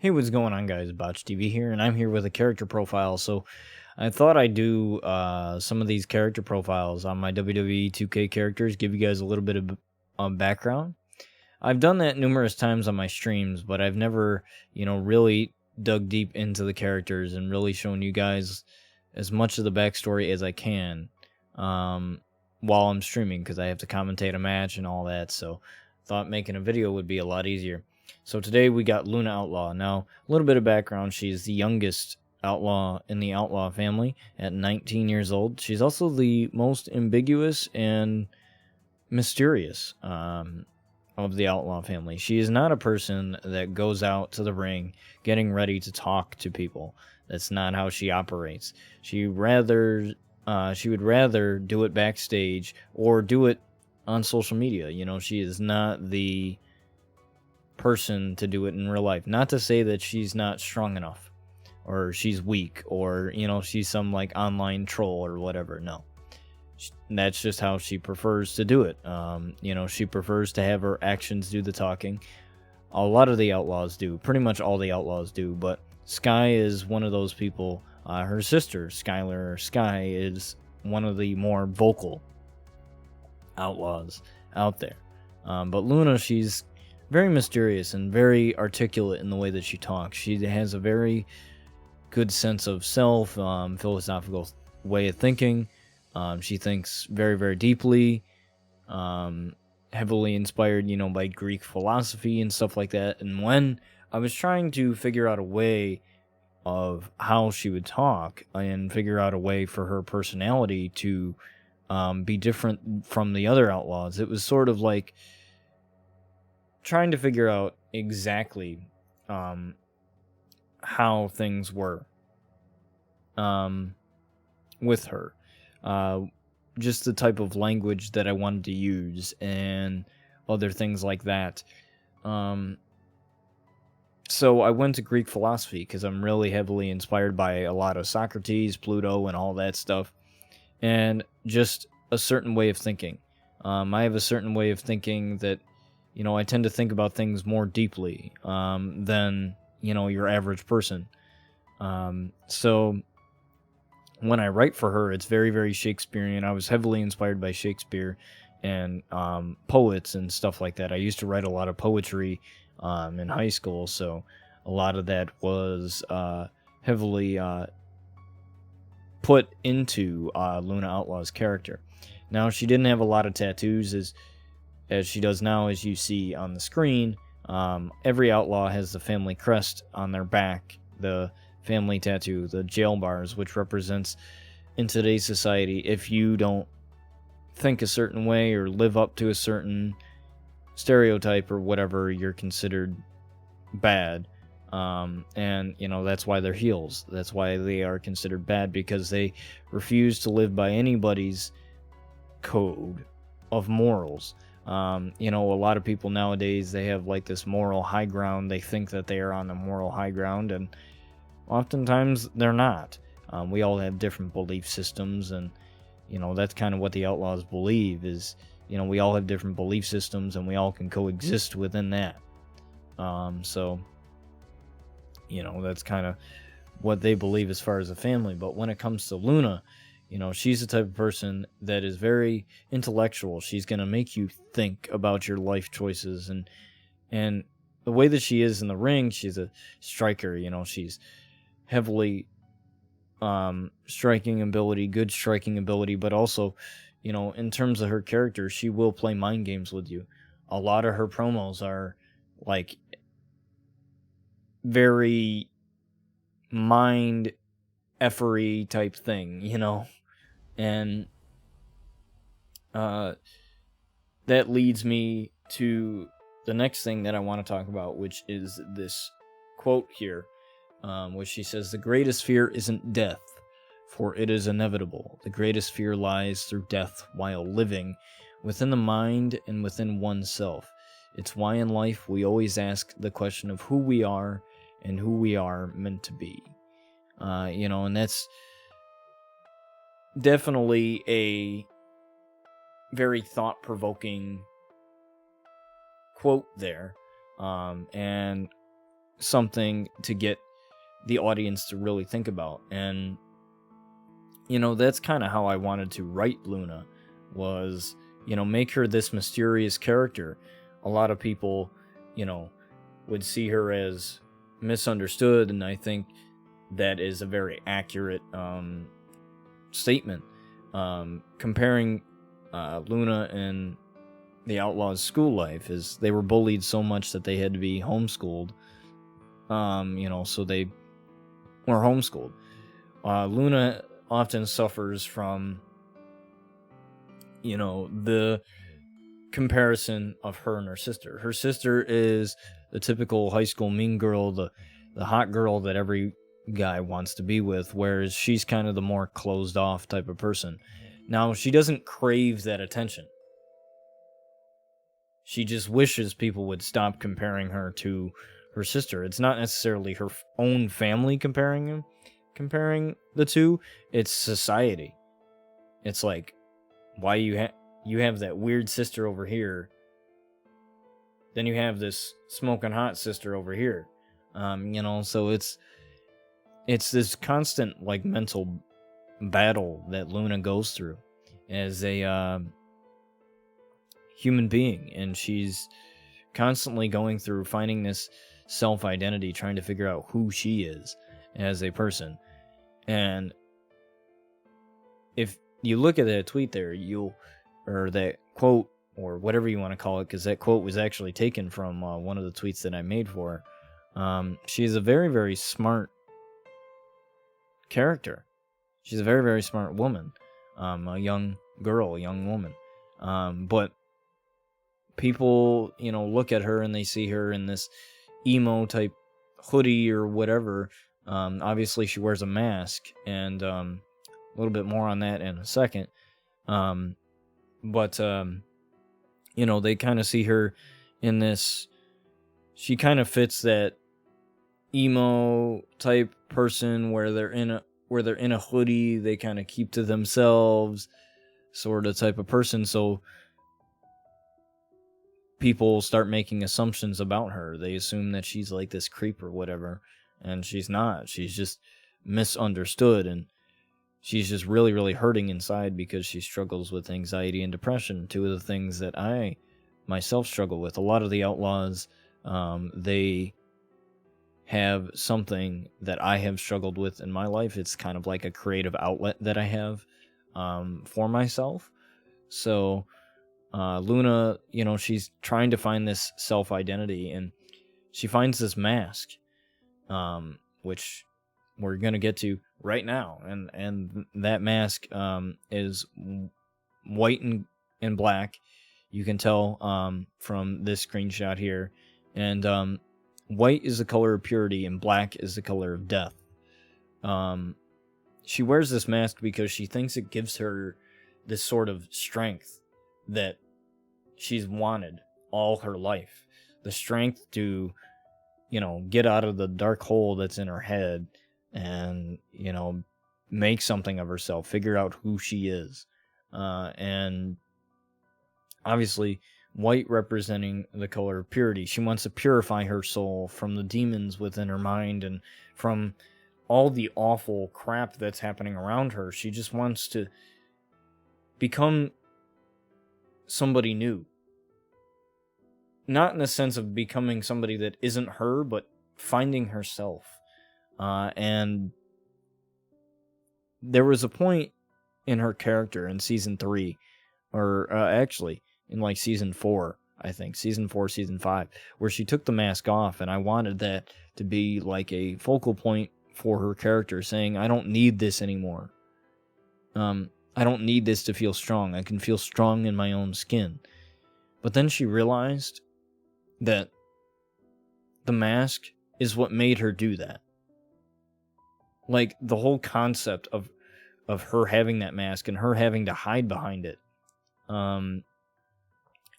Hey, what's going on, guys? Botch TV here, and I'm here with a character profile. So, I thought I'd do some of these character profiles on my WWE 2K characters, give you guys a little bit of background. I've done that numerous times on my streams, but I've never, really dug deep into the characters and really shown you guys as much of the backstory as I can while I'm streaming because I have to commentate a match and all that. So, thought making a video would be a lot easier. So today we got Luna Outlaw. Now, a little bit of background. She's the youngest outlaw in the Outlaw family at 19 years old. She's also the most ambiguous and mysterious of the Outlaw family. She is not a person that goes out to the ring getting ready to talk to people. That's not how she operates. She would rather do it backstage or do it on social media. She is not the person to do it in real life. Not to say that she's not strong enough or she's weak or, she's some like online troll or whatever. No. That's just how she prefers to do it. She prefers to have her actions do the talking. A lot of the outlaws do. Pretty much all the outlaws do. But Sky is one of those people. Her sister, Skylar, or Sky, is one of the more vocal outlaws out there. But Luna, she's very mysterious and very articulate in the way that she talks. She has a very good sense of self, philosophical way of thinking. She thinks very, very deeply, heavily inspired, by Greek philosophy and stuff like that. And when I was trying to figure out a way of how she would talk and figure out a way for her personality to be different from the other outlaws, it was sort of like trying to figure out exactly how things were with her. Just the type of language that I wanted to use and other things like that. So I went to Greek philosophy because I'm really heavily inspired by a lot of Socrates, Pluto, and all that stuff. And just a certain way of thinking. I have a certain way of thinking that I tend to think about things more deeply than, your average person. So when I write for her, it's very, very Shakespearean. I was heavily inspired by Shakespeare and poets and stuff like that. I used to write a lot of poetry in high school, so a lot of that was heavily put into Luna Outlaw's character. Now, she didn't have a lot of tattoos as she does now, as you see on the screen. Every outlaw has the family crest on their back, the family tattoo, the jail bars, which represents in today's society, if you don't think a certain way or live up to a certain stereotype or whatever, you're considered bad. And that's why they're heels. That's why they are considered bad, because they refuse to live by anybody's code of morals. A lot of people nowadays, they have like this moral high ground. They think that they are on the moral high ground, and oftentimes they're not. We all have different belief systems, and that's kind of what the outlaws believe is, we all have different belief systems and we all can coexist within that. So that's kind of what they believe as far as a family. But when it comes to Luna, she's the type of person that is very intellectual. She's going to make you think about your life choices, and the way that she is in the ring, she's a striker. She's heavily striking ability, good striking ability, but also, in terms of her character, she will play mind games with you. A lot of her promos are like very mind effery type thing, and that leads me to the next thing that I want to talk about, which is this quote here, which she says, "The greatest fear isn't death, for it is inevitable. The greatest fear lies through death while living, within the mind and within oneself. It's why in life we always ask the question of who we are and who we are meant to be." And that's definitely a very thought-provoking quote there. And something to get the audience to really think about. And that's kind of how I wanted to write Luna, was make her this mysterious character. A lot of people would see her as misunderstood, and I think that is a very accurate statement. Comparing Luna and the Outlaws' school life is they were bullied so much that they had to be homeschooled. So they were homeschooled. Luna often suffers from, the comparison of her and her sister. Her sister is the typical high school mean girl, the hot girl that every guy wants to be with, whereas she's kind of the more closed off type of person. Now, she doesn't crave that attention. She just wishes people would stop comparing her to her sister. It's not necessarily her own family comparing the two. It's society. It's like, why you have that weird sister over here, then you have this smoking hot sister over here. So it's this constant like mental battle that Luna goes through as a human being, and she's constantly going through finding this self-identity, trying to figure out who she is as a person. And if you look at that tweet there, or that quote, or whatever you want to call it, because that quote was actually taken from one of the tweets that I made for her. She's a very, very smart character. She's a very, very smart woman. A young girl, a young woman. But people, look at her and they see her in this emo type hoodie or whatever. Obviously, she wears a mask, and a little bit more on that in a second. But they kind of see her in this. She kind of fits that emo type person where they're in a hoodie. They kind of keep to themselves, sort of type of person. So people start making assumptions about her. They assume that she's like this creep or whatever, and she's not. She's just misunderstood, and she's just really, really hurting inside because she struggles with anxiety and depression, two of the things that I myself struggle with. A lot of the Outlaws, they have something that I have struggled with in my life. It's kind of like a creative outlet that I have for myself. So Luna, she's trying to find this self-identity, and she finds this mask, which we're going to get to right now. And that mask is white and black. You can tell from this screenshot here. And white is the color of purity, and black is the color of death. She wears this mask because she thinks it gives her this sort of strength that she's wanted all her life. The strength to, get out of the dark hole that's in her head and, make something of herself, figure out who she is. And obviously, white representing the color of purity. She wants to purify her soul from the demons within her mind and from all the awful crap that's happening around her. She just wants to become somebody new. Not in the sense of becoming somebody that isn't her, but finding herself. And there was a point in her character in season 3, or actually in like season 4, I think, season 4, season 5, where she took the mask off, and I wanted that to be like a focal point for her character, saying, I don't need this anymore. I don't need this to feel strong. I can feel strong in my own skin. But then she realized that the mask is what made her do that. Like, the whole concept of her having that mask and her having to hide behind it.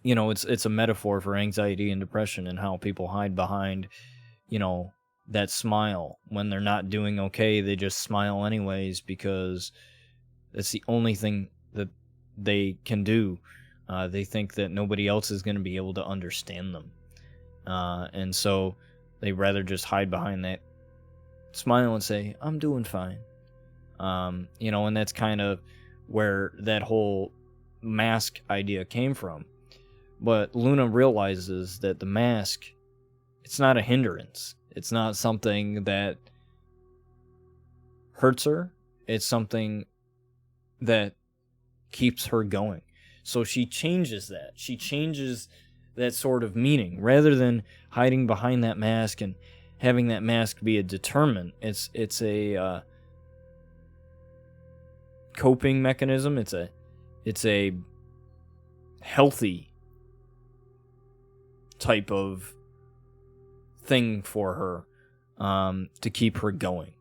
It's a metaphor for anxiety and depression and how people hide behind, that smile. When they're not doing okay, they just smile anyways because that's the only thing that they can do. They think that nobody else is going to be able to understand them. And so They rather just hide behind that smile and say, I'm doing fine. And that's kind of where that whole mask idea came from. But Luna realizes that the mask, it's not a hindrance. It's not something that hurts her. It's something that keeps her going. So she changes that. She changes that sort of meaning. Rather than hiding behind that mask and having that mask be a deterrent, it's a coping mechanism. It's a healthy type of thing for her, to keep her going.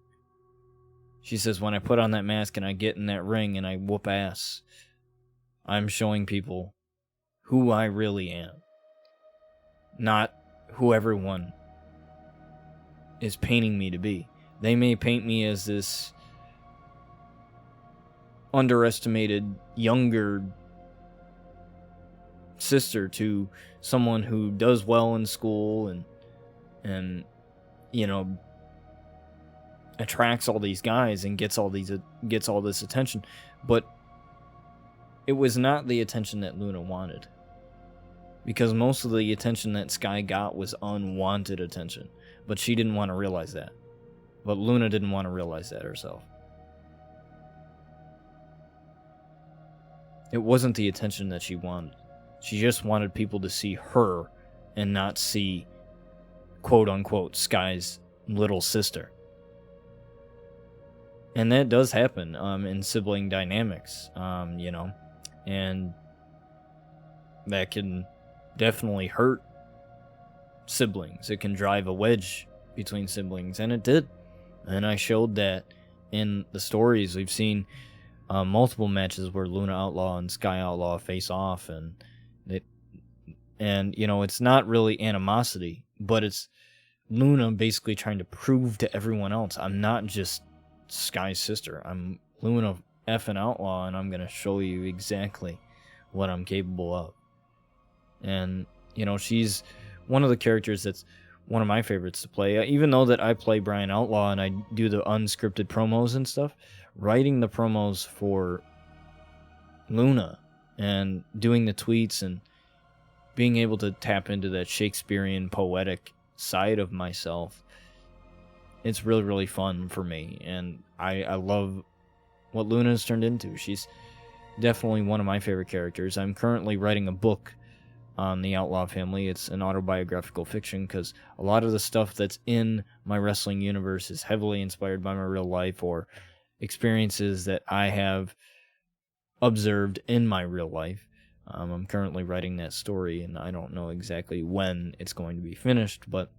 She says, when I put on that mask and I get in that ring and I whoop ass, I'm showing people who I really am, not who everyone is painting me to be. They may paint me as this underestimated younger sister to someone who does well in school and attracts all these guys and gets all this attention, but it was not the attention that Luna wanted, because most of the attention that Sky got was unwanted attention, but she didn't want to realize that. But Luna didn't want to realize that herself. It wasn't the attention that she wanted. She just wanted people to see her and not see, quote-unquote, Sky's little sister. And that does happen in sibling dynamics, and that can definitely hurt siblings. It can drive a wedge between siblings, and it did. And I showed that in the stories. We've seen multiple matches where Luna Outlaw and Sky Outlaw face off, and it's not really animosity, but it's Luna basically trying to prove to everyone else, I'm not just Sky's sister. I'm Luna effing Outlaw, and I'm going to show you exactly what I'm capable of. And, she's one of the characters that's one of my favorites to play. Even though that I play Brian Outlaw and I do the unscripted promos and stuff, writing the promos for Luna and doing the tweets and being able to tap into that Shakespearean poetic side of myself, it's really, really fun for me, and I love what Luna has turned into. She's definitely one of my favorite characters. I'm currently writing a book on the Outlaw family. It's an autobiographical fiction, because a lot of the stuff that's in my wrestling universe is heavily inspired by my real life or experiences that I have observed in my real life. I'm currently writing that story, and I don't know exactly when it's going to be finished, but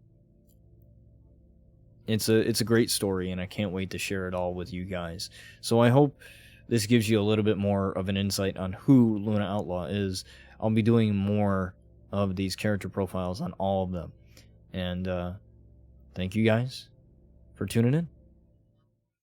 it's a great story, and I can't wait to share it all with you guys. So I hope this gives you a little bit more of an insight on who Luna Outlaw is. I'll be doing more of these character profiles on all of them. And thank you guys for tuning in.